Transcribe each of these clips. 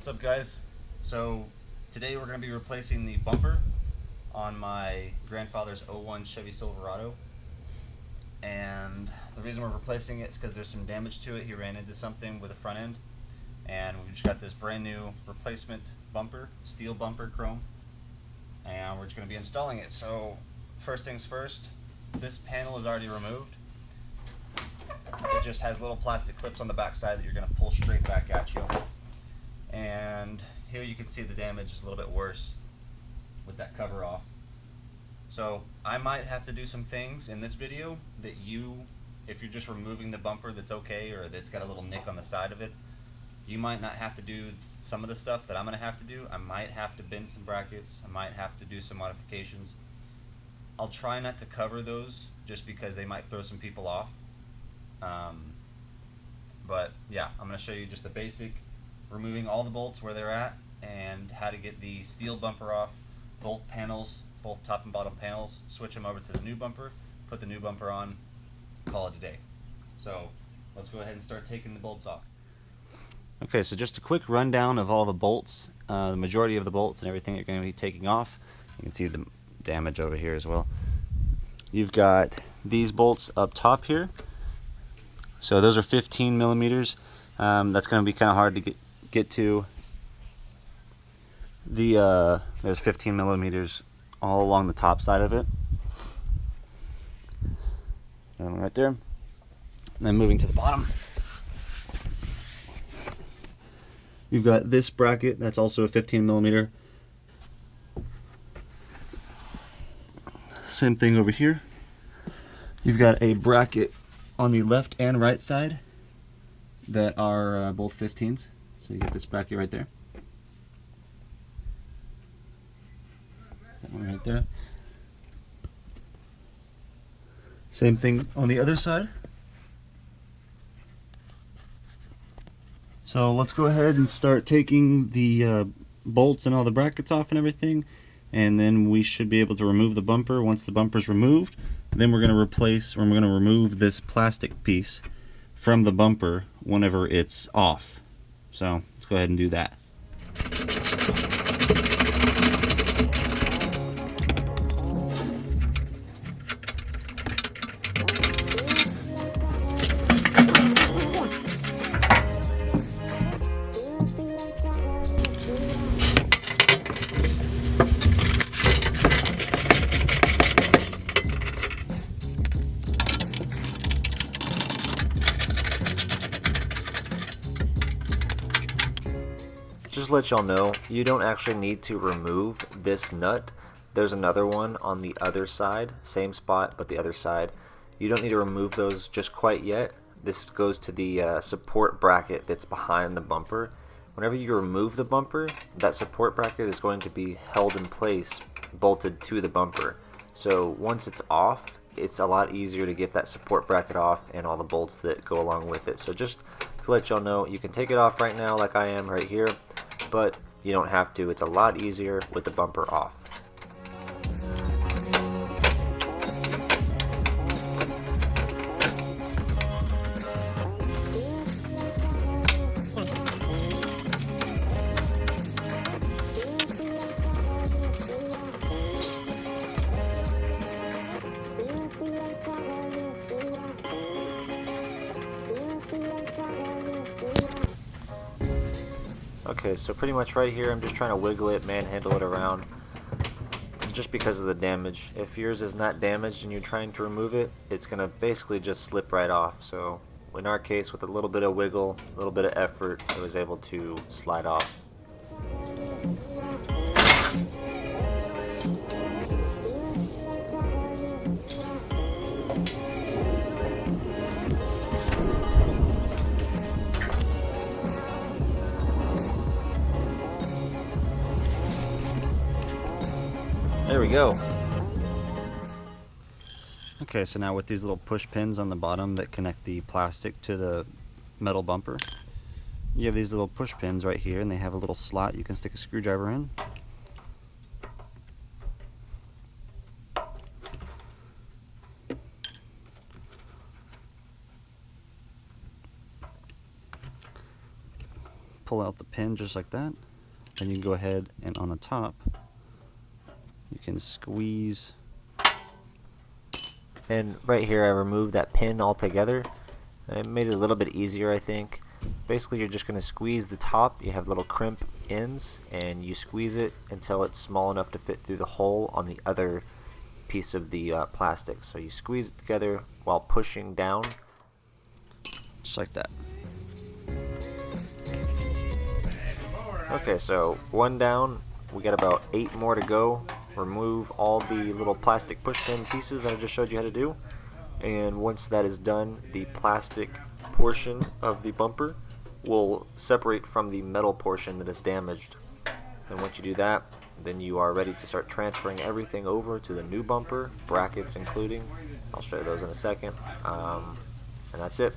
What's up, guys? So today we're going to be replacing the bumper on my grandfather's '01 Chevy Silverado, and the reason we're replacing it is because there's some damage to it. He ran into something with the front end, and we just got this brand new replacement bumper, steel bumper, chrome, and we're just going to be installing it. So first things first, this panel is already removed. It just has little plastic clips on the back side that you're going to pull straight back at you. And here you can see the damage is a little bit worse with that cover off. So I might have to do some things in this video that if you're just removing the bumper, that's okay, or that's got a little nick on the side of it, you might not have to do some of the stuff that I'm going to have to do. I might have to bend some brackets, I might have to do some modifications. I'll try not to cover those just because they might throw some people off. But yeah, I'm going to show you just the basic, removing all the bolts where they're at, and how to get the steel bumper off both panels, both top and bottom panels, switch them over to the new bumper, put the new bumper on, call it a day. So let's go ahead and start taking the bolts off. Okay, so just a quick rundown of all the bolts, the majority of the bolts and everything you're going to be taking off. You can see the damage over here as well. You've got these bolts up top here. So those are 15 millimeters. That's going to be kind of hard to get to. There's 15 millimeters all along the top side of it. And right there. And then moving to the bottom, you've got this bracket that's also a 15 millimeter. Same thing over here. You've got a bracket on the left and right side that are both 15s. So you get this bracket right there. That one right there. Same thing on the other side. So let's go ahead and start taking the bolts and all the brackets off and everything, and then we should be able to remove the bumper. Once the bumper's removed, then we're going to remove this plastic piece from the bumper whenever it's off. So let's go ahead and do that. Just to let y'all know, you don't actually need to remove this nut. There's another one on the other side, same spot but the other side. You don't need to remove those just quite yet. This goes to the support bracket that's behind the bumper. Whenever you remove the bumper, that support bracket is going to be held in place, bolted to the bumper. So once it's off, it's a lot easier to get that support bracket off and all the bolts that go along with it. So just to let y'all know, you can take it off right now like I am right here, but you don't have to. It's a lot easier with the bumper off. Okay, so pretty much right here I'm just trying to wiggle it, manhandle it around, just because of the damage. If yours is not damaged and you're trying to remove it, it's going to basically just slip right off. So in our case, with a little bit of wiggle, a little bit of effort, it was able to slide off. There we go. Okay, so now with these little push pins on the bottom that connect the plastic to the metal bumper, you have these little push pins right here, and they have a little slot you can stick a screwdriver in. pull out the pin just like that, and you can go ahead and on the top you can squeeze. And right here I removed that pin altogether. It made it a little bit easier, I think. Basically you're just going to squeeze the top. You have little crimp ends and you squeeze it until it's small enough to fit through the hole on the other piece of the plastic. So you squeeze it together while pushing down. Just like that. Okay, so one down. We got about 8 more to go. Remove all the little plastic pushpin pieces that I just showed you how to do. And once that is done, the plastic portion of the bumper will separate from the metal portion that is damaged. And once you do that, then you are ready to start transferring everything over to the new bumper, brackets including. I'll show you those in a second. And that's it.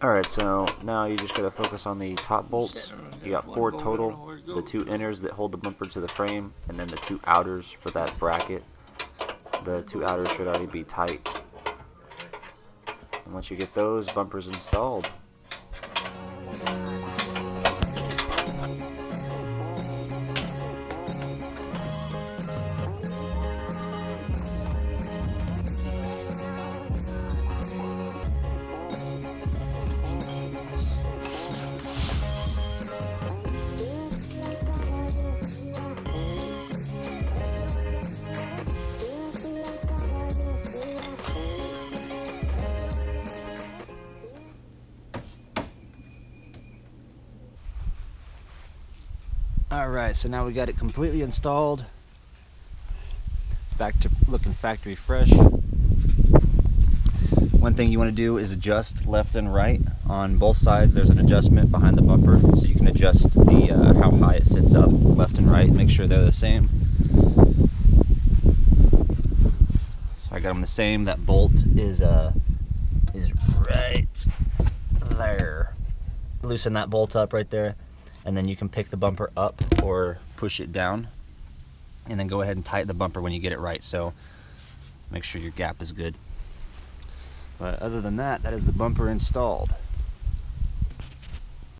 Alright, so now you just gotta focus on the top bolts. You got 4 total, the 2 inners that hold the bumper to the frame, and then the 2 outers for that bracket. The 2 outers should already be tight. And once you get those, bumper's installed. Alright, so now we got it completely installed. Back to looking factory fresh. One thing you want to do is adjust left and right on both sides. There's an adjustment behind the bumper, so you can adjust the how high it sits up left and right. Make sure they're the same. So I got them the same. That bolt is right there. Loosen that bolt up right there, and then you can pick the bumper up or push it down, and then go ahead and tighten the bumper when you get it right. So make sure your gap is good. But other than that, that is the bumper installed.